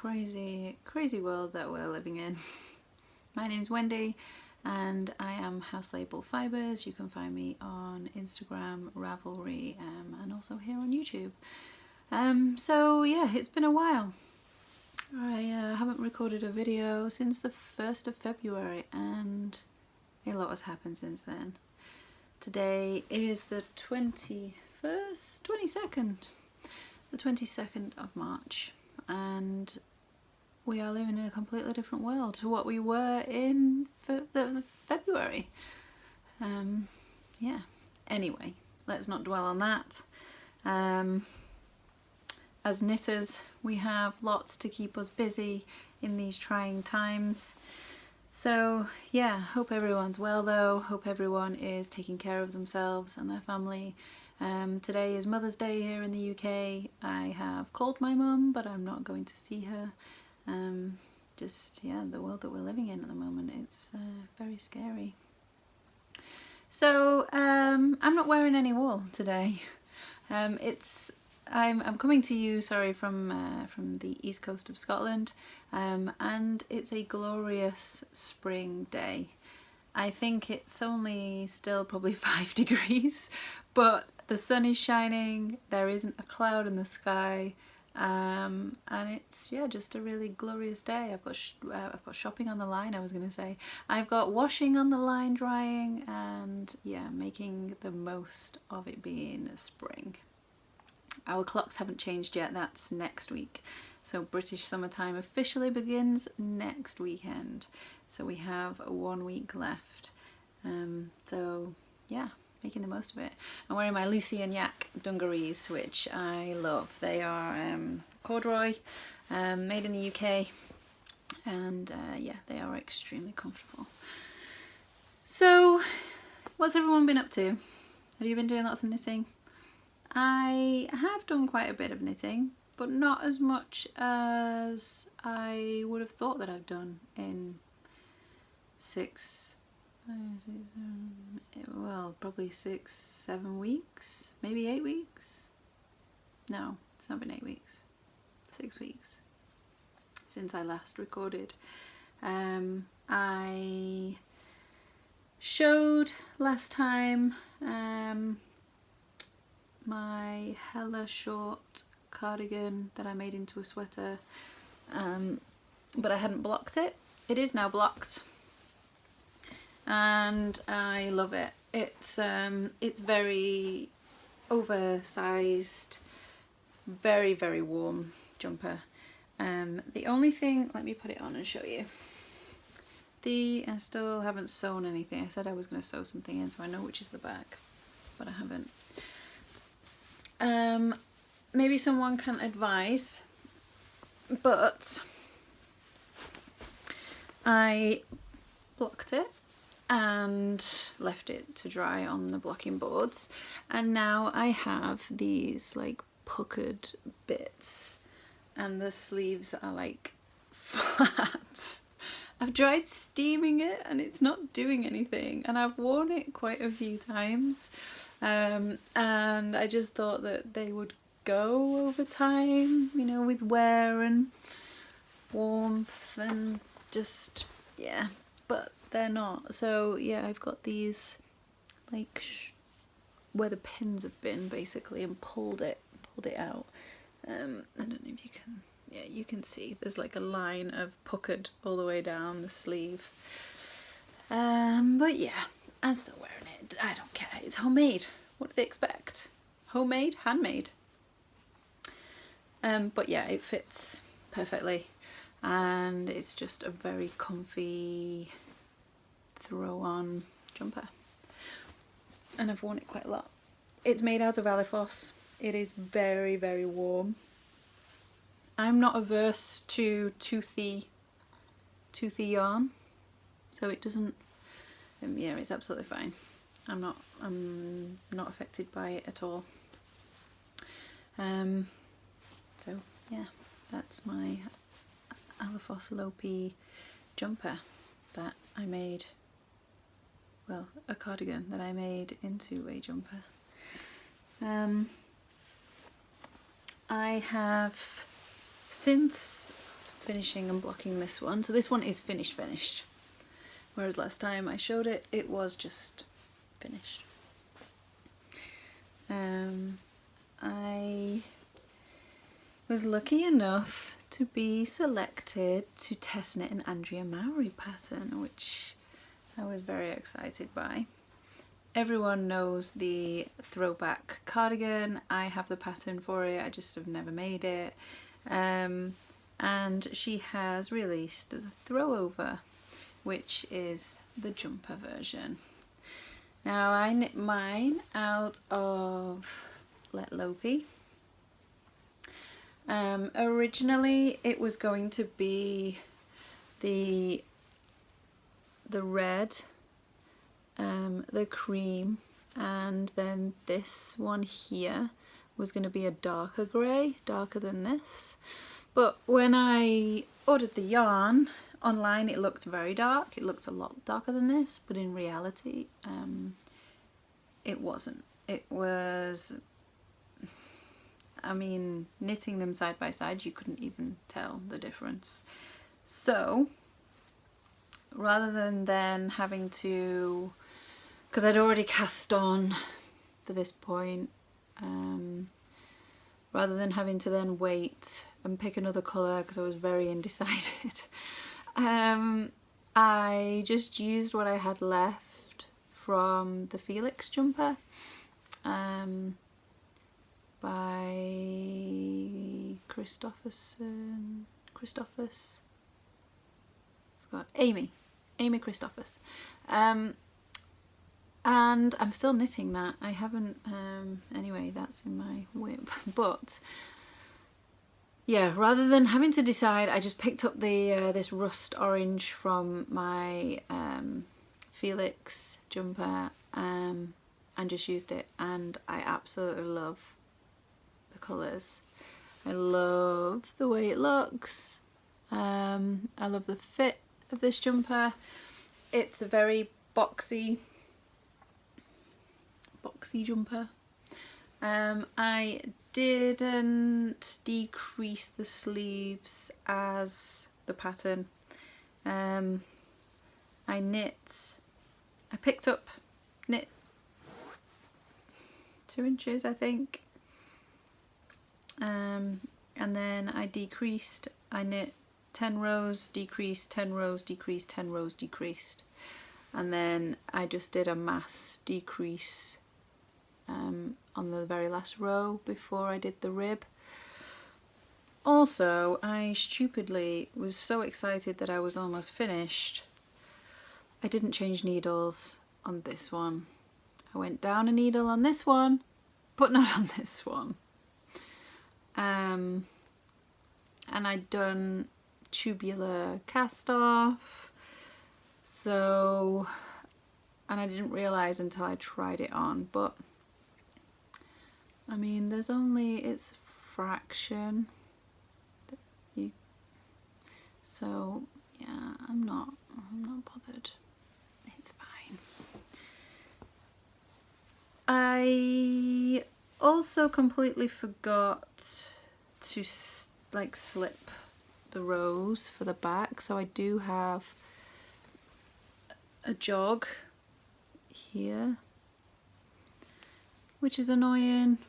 crazy, crazy world that we're living in. My name's Wendy and I am Houselabel Fibres. You can find me on Instagram, Ravelry, and also here on YouTube. So yeah, it's been a while. I haven't recorded a video since the 1st of February and a lot has happened since then. Today is the 22nd of March, and we are living in a completely different world to what we were in February. Yeah, anyway, let's not dwell on that. As knitters, we have lots to keep us busy in these trying times. So yeah, hope everyone's well though, hope everyone is taking care of themselves and their family. Today is Mother's Day here in the UK. I have called my mum, but I'm not going to see her. Yeah, the world that we're living in at the moment, it's very scary. So I'm not wearing any wool today. I'm coming to you, sorry, from the east coast of Scotland, and it's a glorious spring day. I think it's only still probably 5 degrees, but the sun is shining, there isn't a cloud in the sky, and it's, yeah, just a really glorious day. I've got shopping on the line, I was going to say. I've got washing on the line, drying, and yeah, making the most of it being spring. Our clocks haven't changed yet, that's next week. So British summertime officially begins next weekend. So we have 1 week left. So yeah, making the most of it. I'm wearing my Lucy and Yak dungarees, which I love. They are corduroy, made in the UK. And yeah, they are extremely comfortable. So what's everyone been up to? Have you been doing lots of knitting? I have done quite a bit of knitting, but not as much as I would have thought that I've done in probably 6-7 weeks, maybe 8 weeks. No, it's not been 8 weeks, 6 weeks since I last recorded. I showed last time my hella short cardigan that I made into a sweater, but I hadn't blocked it. It is now blocked and I love it. It's very oversized, very, very warm jumper. The only thing, let me put it on and show you. I still haven't sewn anything. I said I was going to sew something in so I know which is the back, but I haven't. Maybe someone can advise, but I blocked it and left it to dry on the blocking boards, and now I have these like puckered bits and the sleeves are like flat. I've tried steaming it and it's not doing anything, and I've worn it quite a few times. And I just thought that they would go over time, you know, with wear and warmth and just, yeah, but they're not. So yeah, I've got these like where the pins have been basically, and pulled it out. I don't know if you can, yeah, you can see there's like a line of puckered all the way down the sleeve. But yeah, I'm still wearing it. I don't care. It's homemade. What do they expect? Homemade? Handmade? But yeah, it fits perfectly. And it's just a very comfy throw-on jumper. And I've worn it quite a lot. It's made out of Alpaca. It is very, very warm. I'm not averse to toothy yarn. So it doesn't, yeah, it's absolutely fine. I'm not affected by it at all. So yeah, that's my Alpaca Lopi jumper that I made, well, a cardigan that I made into a jumper. I have since finishing and blocking this one. So this one is finished, whereas last time I showed it, it was just finished. I was lucky enough to be selected to test knit an Andrea Mowry pattern, which I was very excited by. Everyone knows the throwback cardigan. I have the pattern for it, I just have never made it. And she has released the Throwover, which is the jumper version. Now I knit mine out of Let Lopi. Originally it was going to be the red, the cream, and then this one here was going to be a darker grey, darker than this. But when I ordered the yarn online, it looked very dark. It looked a lot darker than this, but in reality it wasn't. It was, I mean, knitting them side by side, you couldn't even tell the difference. So rather than then having to, because I'd already cast on for this point, rather than having to then wait and pick another colour because I was very undecided, I just used what I had left from the Felix jumper by Christoffers, forgot, Amy Christoffers. And I'm still knitting that. I haven't, anyway, that's in my whip. But yeah, rather than having to decide, I just picked up the this rust orange from my Felix jumper and just used it, and I absolutely love the colours. I love the way it looks. I love the fit of this jumper. It's a very boxy jumper. I didn't decrease the sleeves as the pattern. I picked up, knit 2 inches I think, and then I decreased. I knit 10 rows, decreased, 10 rows, decreased, 10 rows, decreased, and then I just did a mass decrease on the very last row before I did the rib. Also, I stupidly was so excited that I was almost finished, I didn't change needles on this one. I went down a needle on this one, but not on this one. And I'd done tubular cast off, so, and I didn't realise until I tried it on, but I mean, there's only, it's fraction, so yeah, I'm not bothered. It's fine. I also completely forgot to like slip the rows for the back, so I do have a jog here, which is annoying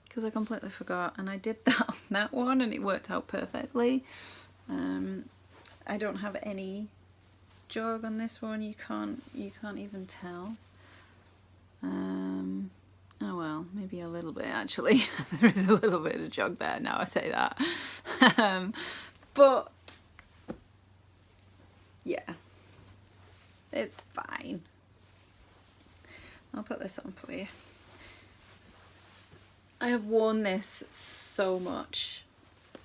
because I completely forgot, and I did that on that one and it worked out perfectly. I don't have any jog on this one. You can't even tell. Oh well, maybe a little bit actually. There is a little bit of jog there now I say that. But yeah, it's fine. I'll put this on for you. I have worn this so much.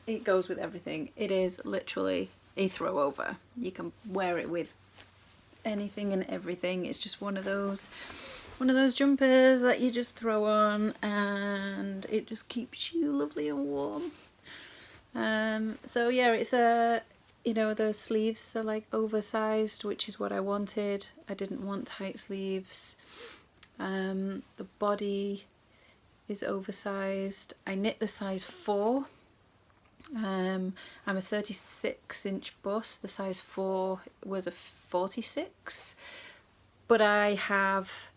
It goes with everything. It is literally a throwover. You can wear it with anything and everything. It's just one of those jumpers that you just throw on and it just keeps you lovely and warm. So yeah, it's a, you know, the sleeves are like oversized, which is what I wanted. I didn't want tight sleeves. The body is oversized. I knit the size 4 I'm a 36-inch bust, the size 4 was a 46, but I have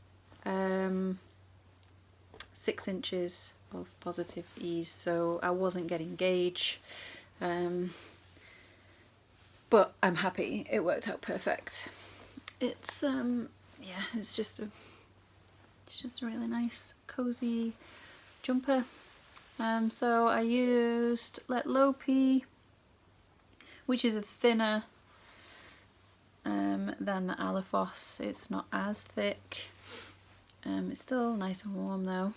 6 inches of positive ease, so I wasn't getting gauge, but I'm happy, it worked out perfect. It's yeah, it's just a really nice cozy jumper. So I used Let Lopi, which is a thinner than the Alpaca. It's not as thick. It's still nice and warm though,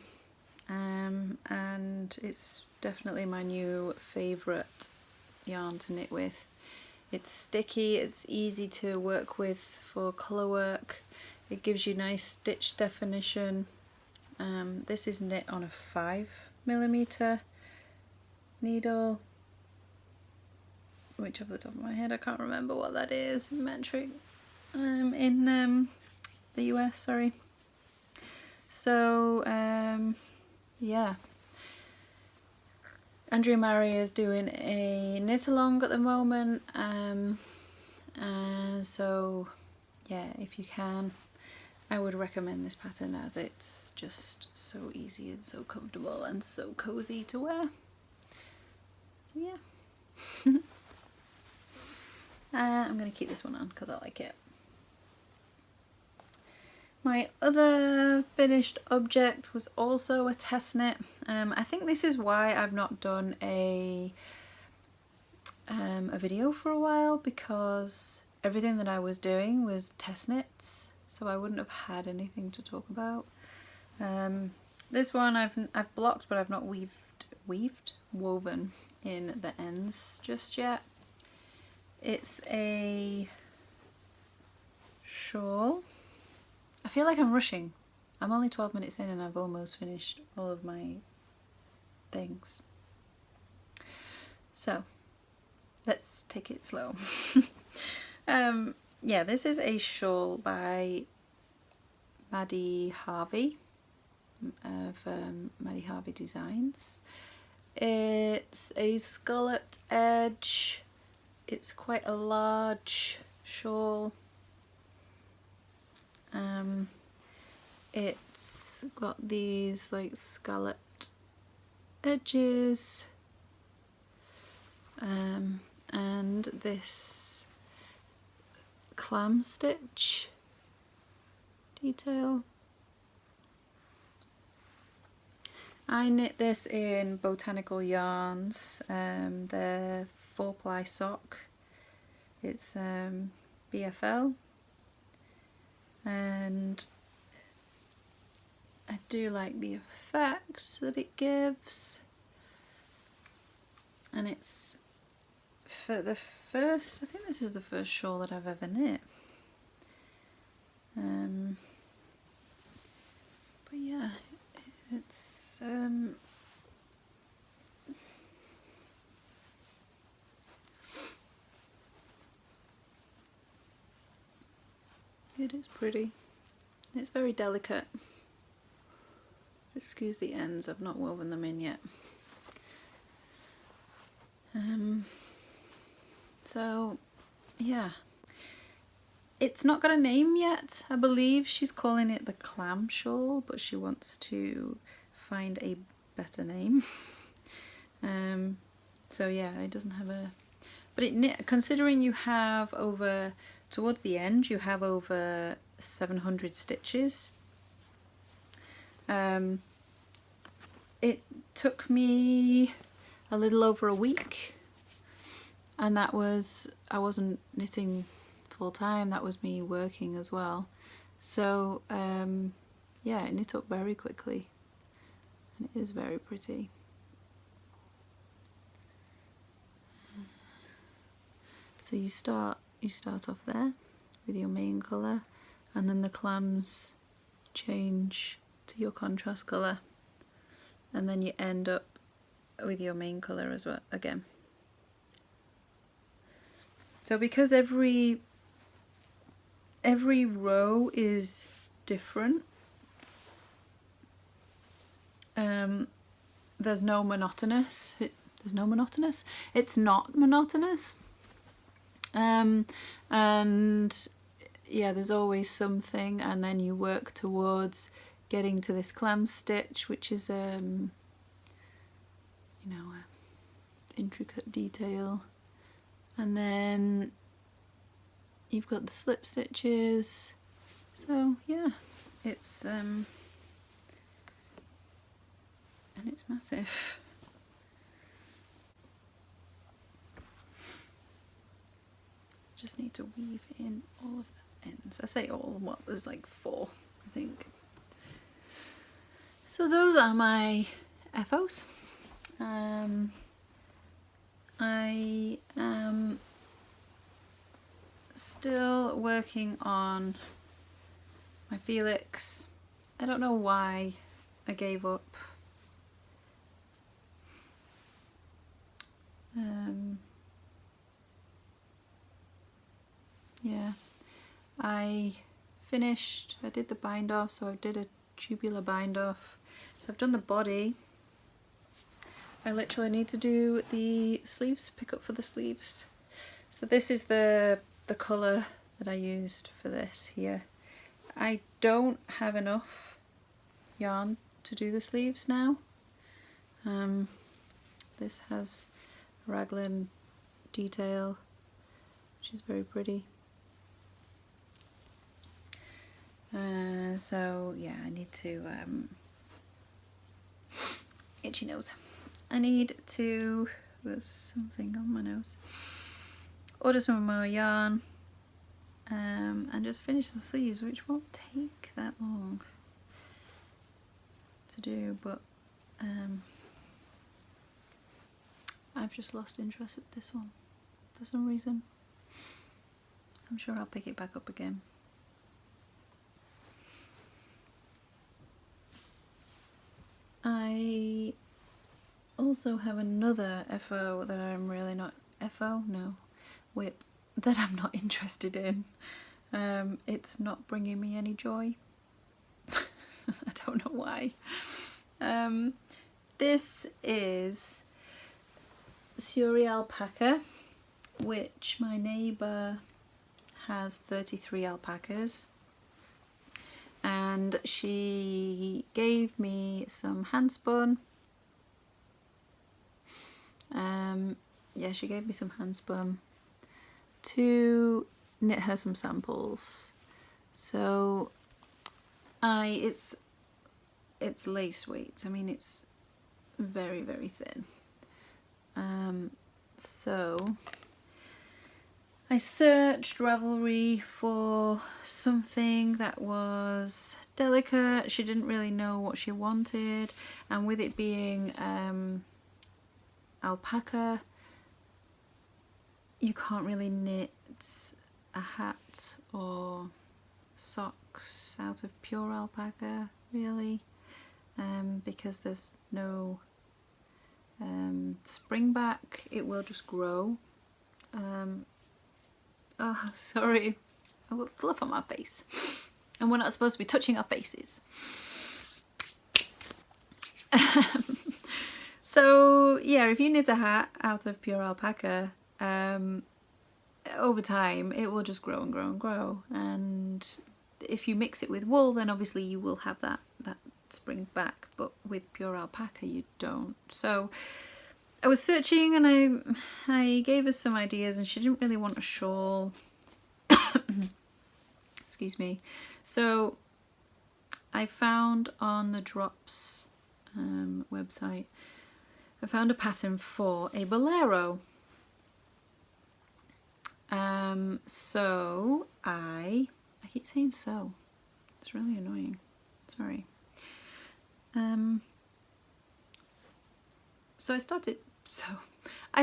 and it's definitely my new favourite yarn to knit with. It's sticky, it's easy to work with for colour work, it gives you nice stitch definition. This is knit on a 5mm needle, which off the top of my head I can't remember what that is in metric, in the US, sorry. So yeah, Andrea Mowry is doing a knit along at the moment, so yeah, if you can, I would recommend this pattern as it's just so easy and so comfortable and so cozy to wear. So yeah. I'm going to keep this one on because I like it. My other finished object was also a test knit. I think this is why I've not done a video for a while, because everything that I was doing was test knits, so I wouldn't have had anything to talk about. This one I've blocked, but I've not woven in the ends just yet. It's a shawl. I feel like I'm rushing. I'm only 12 minutes in and I've almost finished all of my things. So let's take it slow. Yeah, this is a shawl by Maddie Harvey of Maddie Harvey Designs. It's a scalloped edge. It's quite a large shawl. It's got these like scalloped edges, and this clam stitch detail. I knit this in Botanical Yarns, their 4-ply sock. It's BFL, and I do like the effect that it gives, and it's for the first, I think this is the first shawl that I've ever knit. But yeah, it's it is pretty. It's very delicate. Excuse the ends, I've not woven them in yet. So yeah, it's not got a name yet. I believe she's calling it the Clam shawl, but she wants to find a better name. So yeah, it doesn't have a, but it, considering you have over, towards the end you have over 700 stitches, it took me a little over a week, and that was, I wasn't knitting full time, that was me working as well. So yeah, it knit up very quickly and it is very pretty. So you start off there with your main colour, and then the clams change to your contrast colour, and then you end up with your main colour as well again. So because every row is different, there's no monotonous. there's no monotonous. It's not monotonous. And yeah, there's always something, and then you work towards getting to this clam stitch, which is you know, a intricate detail, and then you've got the slip stitches. So yeah, it's and it's massive. Just need to weave in all of the ends. I say all, what, there's like 4, I think. So those are my FOs. I am still working on my Felix. I don't know why I gave up. Yeah, I did the bind off, so I did a tubular bind off. So I've done the body. I literally need to do the sleeves, pick up for the sleeves. So this is the colour that I used for this here. I don't have enough yarn to do the sleeves now. This has a raglan detail, which is very pretty. So yeah, I need to itchy nose. I need to, there's something on my nose, order some more yarn and just finish the sleeves, which won't take that long to do, but I've just lost interest with this one for some reason. I'm sure I'll pick it back up again. I also have another FO that I'm really not, whip, that I'm not interested in. It's not bringing me any joy. I don't know why. This is Surrey Alpaca, which my neighbour has 33 alpacas. And she gave me some hand spun. Yeah, she gave me some hand spun to knit her some samples. So it's lace weight. I mean, it's very, very thin. So I searched Ravelry for something that was delicate. She didn't really know what she wanted, and with it being alpaca, you can't really knit a hat or socks out of pure alpaca, really, because there's no spring back. It will just grow. Oh, sorry, I got fluff on my face, and we're not supposed to be touching our faces. So yeah, if you knit a hat out of pure alpaca, over time it will just grow and grow and grow, and if you mix it with wool, then obviously you will have that spring back, but with pure alpaca you don't. So I was searching, and I gave her some ideas, and she didn't really want a shawl. Excuse me. So I found on the Drops website, I found a pattern for a bolero. So I keep saying so. It's really annoying. Sorry. So I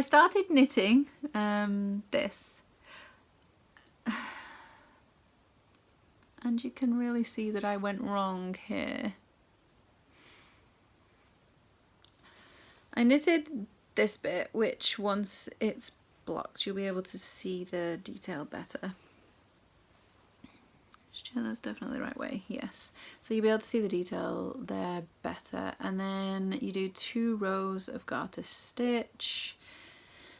started knitting this, and you can really see that I went wrong here. I knitted this bit, which once it's blocked you'll be able to see the detail better. It's Yeah, that's definitely the right way, yes. So you'll be able to see the detail there better. And then you do 2 rows of garter stitch.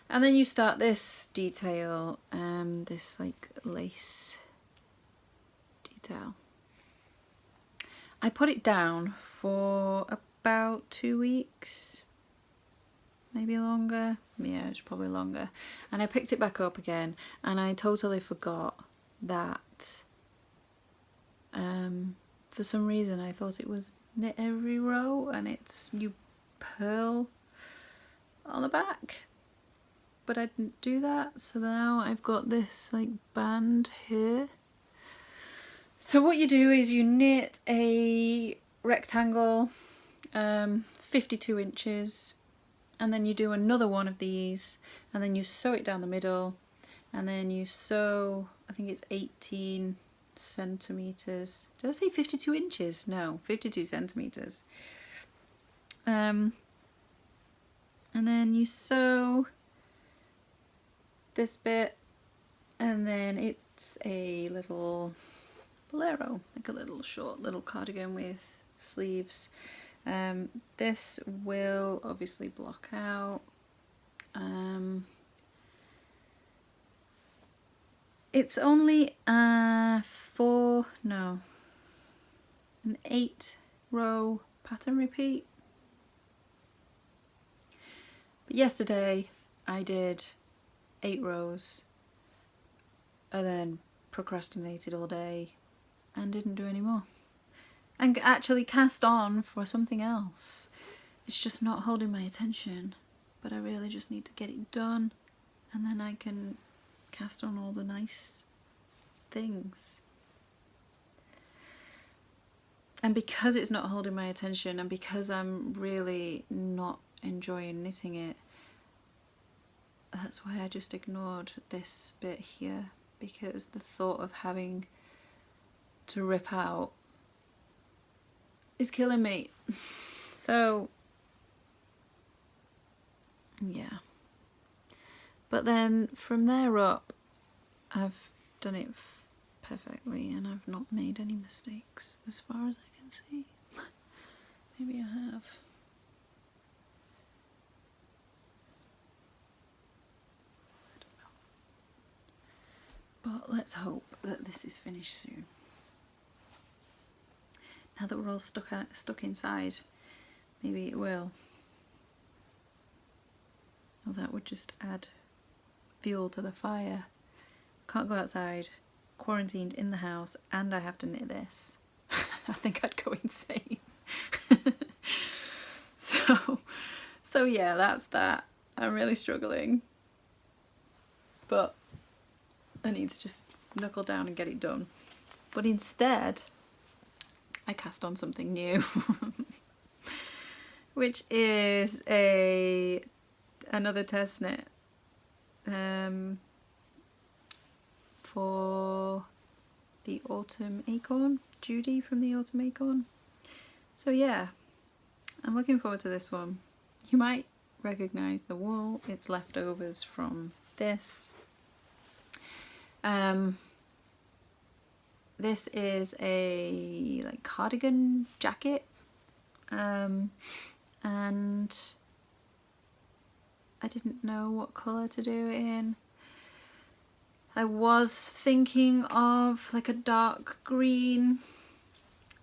And then you start this detail, this like lace detail. I put it down for about 2 weeks, maybe longer. Yeah, it's probably longer. And I picked it back up again and I totally forgot that for some reason I thought it was knit every row and it's you purl on the back, but I didn't do that, so now I've got this like band here. So what you do is you knit a rectangle 52 inches and then you do another one of these and then you sew it down the middle and then you sew, I think it's 18 centimeters. Did I say 52 inches? No, 52 centimeters. And then you sew this bit and then it's a little bolero, like a little short little cardigan with sleeves. This will obviously block out. It's only an 8 row pattern repeat. But yesterday I did 8 rows and then procrastinated all day and didn't do any more. And actually cast on for something else. It's just not holding my attention, but I really just need to get it done and then I can cast on all the nice things. And because it's not holding my attention and because I'm really not enjoying knitting it, that's why I just ignored this bit here, because the thought of having to rip out is killing me. So yeah, but then from there up I've done it perfectly and I've not made any mistakes as far as I can see. Maybe I have. I don't know. But let's hope that this is finished soon. Now that we're all stuck inside, maybe it will. Well, that would just add fuel to the fire. Can't go outside, quarantined in the house, and I have to knit this. I think I'd go insane. So yeah, that's that. I'm really struggling, but I need to just knuckle down and get it done. But instead, I cast on something new, which is another test knit for the Autumn Acorn, Judy from the Autumn Acorn. So yeah, I'm looking forward to this one. You might recognise the wool, it's leftovers from this. This is a like cardigan jacket, and I didn't know what colour to do it in. I was thinking of like a dark green.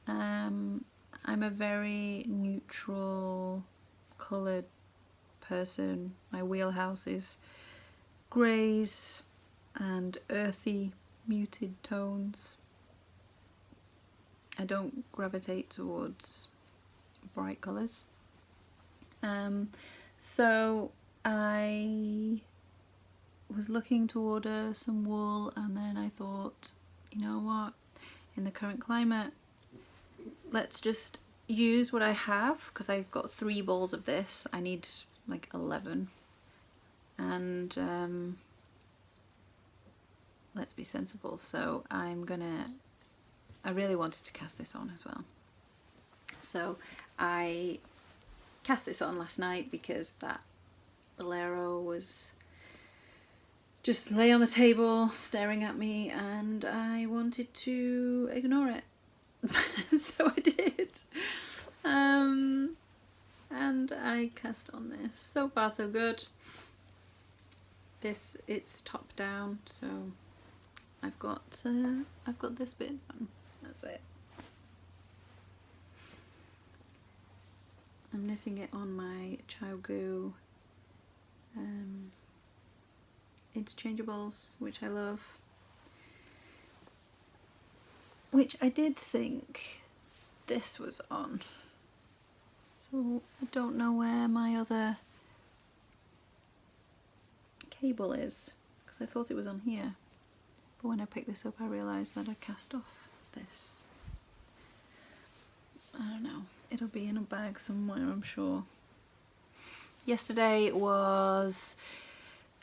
I'm a very neutral coloured person. My wheelhouse is greys and earthy muted tones. I don't gravitate towards bright colours. So I was looking to order some wool and then I thought, you know what, in the current climate, let's just use what I have, because I've got 3 balls of this. I need like 11, and let's be sensible. So I really wanted to cast this on as well. So I cast this on last night because that bolero was just lay on the table staring at me, and I wanted to ignore it. So I did. And I cast on this. So far so good. It's top down, so I've got this bit done. That's it. I'm knitting it on my ChowGoo interchangeables, which I love. Which I did think this was on. So I don't know where my other cable is, because I thought it was on here. But when I picked this up I realised that I cast off this. I don't know. It'll be in a bag somewhere, I'm sure. Yesterday was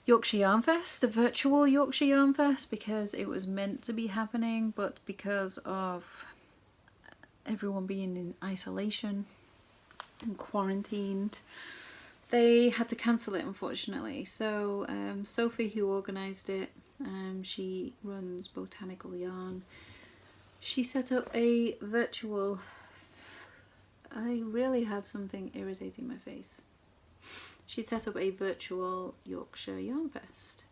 Yorkshire Yarn Fest, a virtual Yorkshire Yarn Fest, because it was meant to be happening, but because of everyone being in isolation and quarantined, they had to cancel it, unfortunately. So Sophie, who organised it, she runs Botanical Yarn. She set up a virtual... I really have something irritating my face. She set up a virtual Yorkshire Yarn Fest.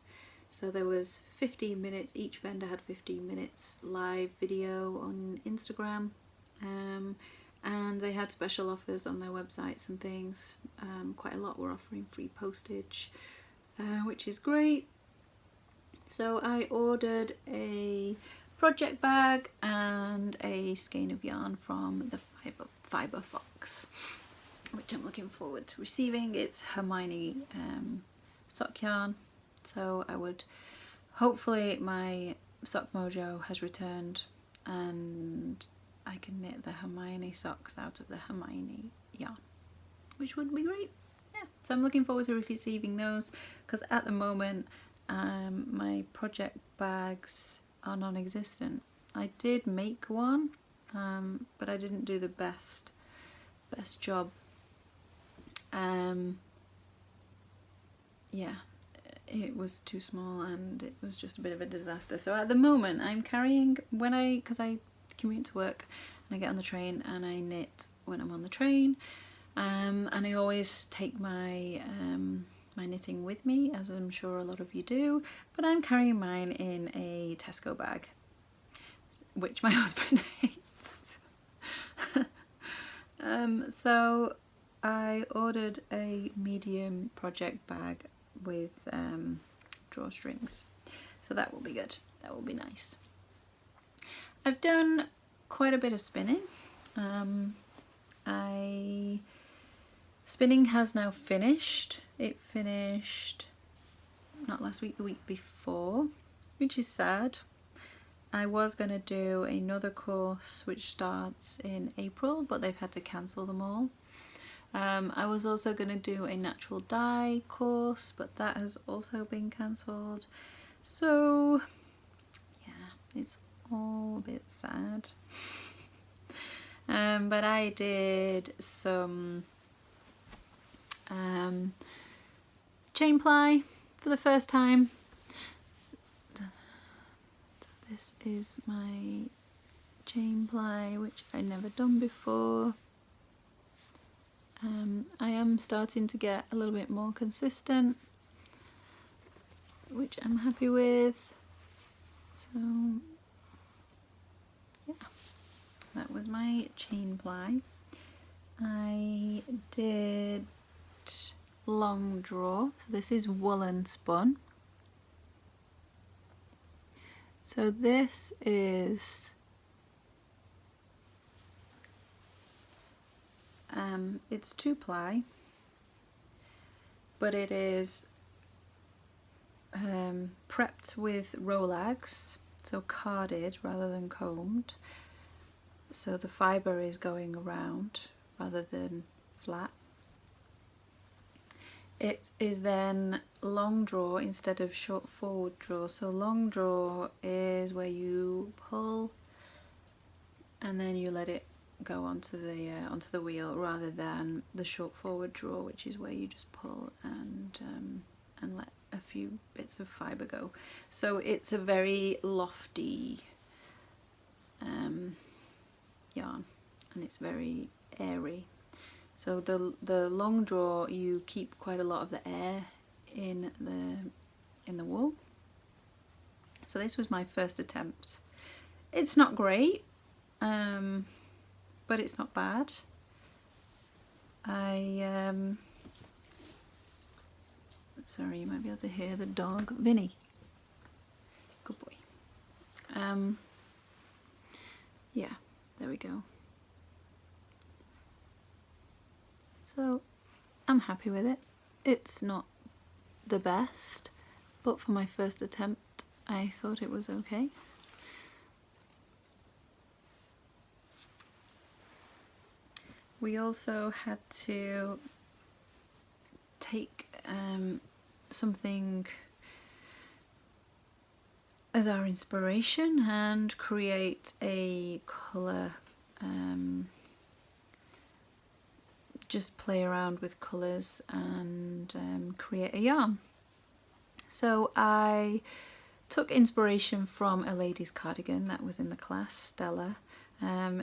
So there was 15 minutes, each vendor had 15 minutes live video on Instagram, and they had special offers on their websites and things. Quite a lot were offering free postage, which is great. So I ordered a project bag and a skein of yarn from the Fibre Fox, which I'm looking forward to receiving. It's Hermione sock yarn, so I would hopefully my sock mojo has returned and I can knit the Hermione socks out of the Hermione yarn, which would be great. Yeah, so I'm looking forward to receiving those, because at the moment my project bags are non-existent. I did make one, but I didn't do the best job. Yeah, it was too small and it was just a bit of a disaster. So at the moment I'm carrying, because I commute to work and I get on the train and I knit when I'm on the train, and I always take my my knitting with me, as I'm sure a lot of you do, but I'm carrying mine in a Tesco bag, which my husband hates. So I ordered a medium project bag with drawstrings, so that will be good. That will be nice. I've done quite a bit of spinning. Spinning has now finished. It finished not last week, the week before, which is sad. I was going to do another course which starts in April, but they've had to cancel them all. I was also going to do a natural dye course, but that has also been cancelled. So yeah, it's all a bit sad. But I did some chain ply for the first time. So this is my chain ply, which I never done before. I am starting to get a little bit more consistent, which I'm happy with. So yeah, that was my chain ply. I did long draw, so this is woolen spun. So this is it's 2-ply, but it is prepped with rolags, so carded rather than combed, so the fibre is going around rather than flat. It is then long draw instead of short forward draw. So long draw is where you pull and then you let it go onto the wheel, rather than the short forward draw, which is where you just pull and a few bits of fibre go. So it's a very lofty yarn, and it's very airy. So the long draw, you keep quite a lot of the air in the wool. So this was my first attempt. It's not great, but it's not bad. Sorry, you might be able to hear the dog, Vinny. Good boy. Yeah, there we go. So I'm happy with it. It's not the best, but for my first attempt I thought it was okay. We also had to take something as our inspiration and create a colour, just play around with colours and create a yarn. So I took inspiration from a lady's cardigan that was in the class, Stella.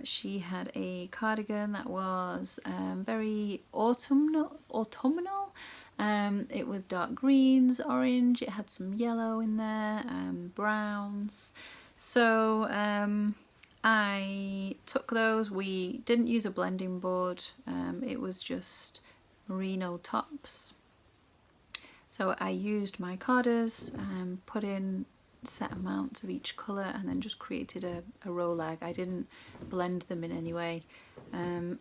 She had a cardigan that was very autumnal. It was dark greens, orange, it had some yellow in there, browns. So I took those. We didn't use a blending board, it was just merino tops. So I used my carders, put in set amounts of each colour, and then just created a row lag. I didn't blend them in any way. And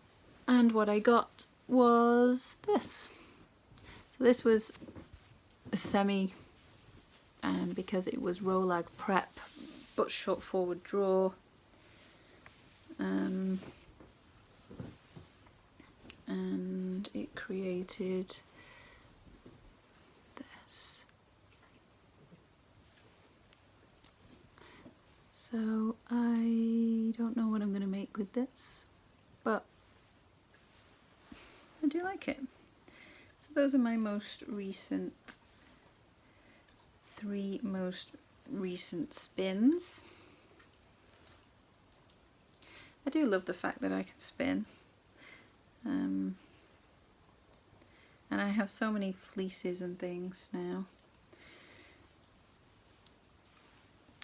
what I got was this. So this was a semi, because it was row lag prep but short forward draw. And it created this. So I don't know what I'm going to make with this, but I do like it. So those are my three most recent spins. I do love the fact that I can spin. And I have so many fleeces and things now.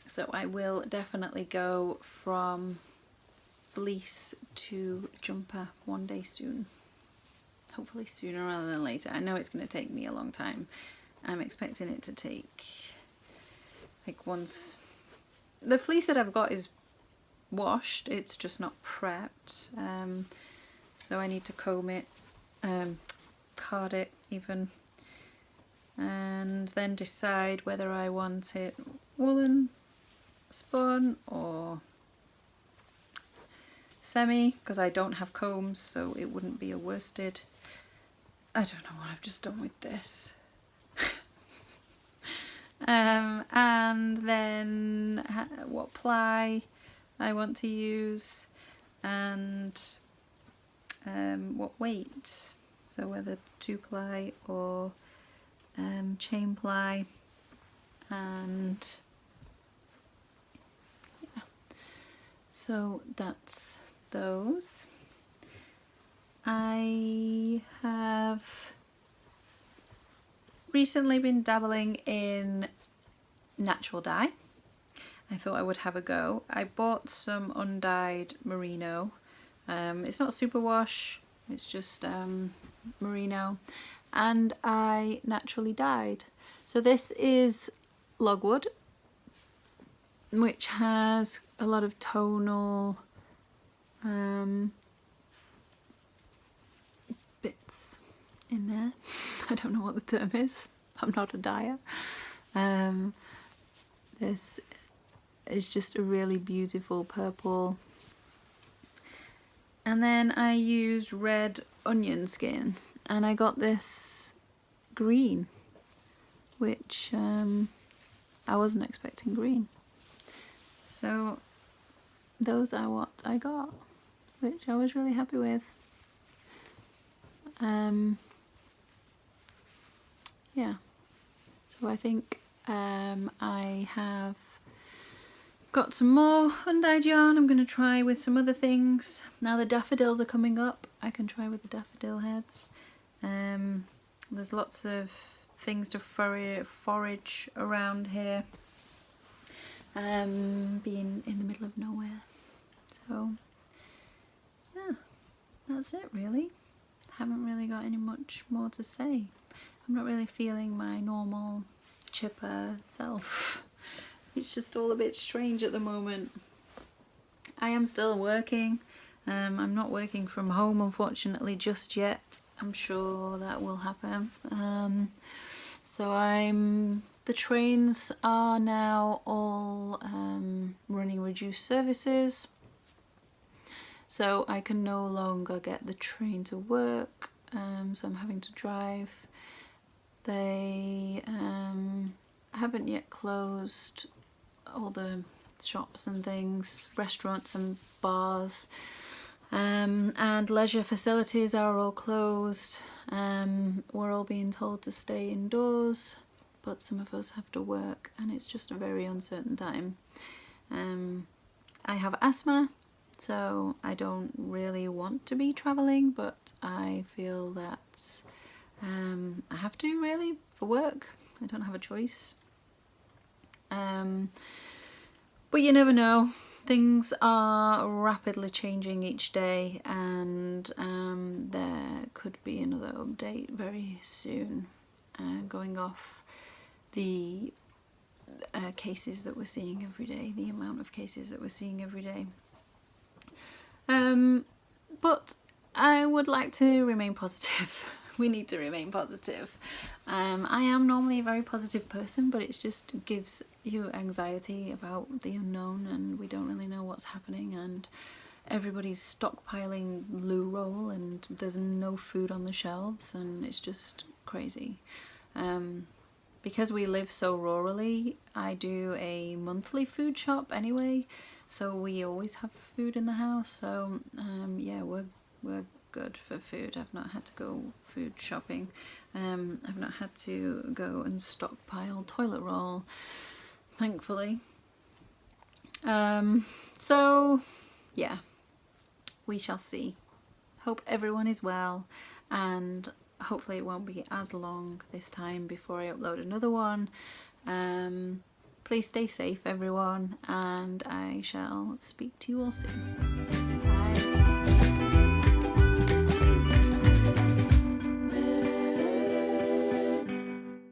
So I will definitely go from fleece to jumper one day soon. Hopefully sooner rather than later. I know it's going to take me a long time. I'm expecting it to take, like, once the fleece that I've got is washed, it's just not prepped. So I need to comb it, card it even, and then decide whether I want it woolen spun or semi, because I don't have combs, so it wouldn't be a worsted. I don't know what I've just done with this. And then what ply I want to use, and what weight, so whether 2-ply or chain ply, and yeah, so that's those. I have recently been dabbling in natural dye. I thought I would have a go. I bought some undyed merino. It's not superwash, it's just merino, and I naturally dyed. So this is logwood, which has a lot of tonal bits in there. I don't know what the term is. I'm not a dyer. This is just a really beautiful purple. And then I used red onion skin, and I got this green, which I wasn't expecting green. So those are what I got, which I was really happy with. Yeah, so So I think I have got some more undyed yarn I'm going to try with some other things. Now the daffodils are coming up, I can try with the daffodil heads. There's lots of things to forage around here, being in the middle of nowhere. So yeah, that's it really. Haven't really got any much more to say. I'm not really feeling my normal chipper self. It's just all a bit strange at the moment. I am still working. I'm not working from home unfortunately just yet. I'm sure that will happen. So the trains are now all running reduced services. So I can no longer get the train to work. So I'm having to drive. They haven't yet closed all the shops and things, restaurants and bars, and leisure facilities are all closed. We're all being told to stay indoors, but some of us have to work, and it's just a very uncertain time. I have asthma, so I don't really want to be travelling, but I feel that I have to really for work. I don't have a choice. But you never know. Things are rapidly changing each day, and there could be another update very soon, going off the cases that we're seeing every day, the amount of cases that we're seeing every day. But I would like to remain positive. We need to remain positive. I am normally a very positive person, but it just gives you anxiety about the unknown, and we don't really know what's happening, and everybody's stockpiling loo roll and there's no food on the shelves, and it's just crazy. Because we live so rurally, I do a monthly food shop anyway, so we always have food in the house. So yeah, we're good for food. I've not had to go food shopping. I've not had to go and stockpile toilet roll, thankfully. So yeah, we shall see. Hope everyone is well, and hopefully it won't be as long this time before I upload another one. Please stay safe everyone, and I shall speak to you all soon.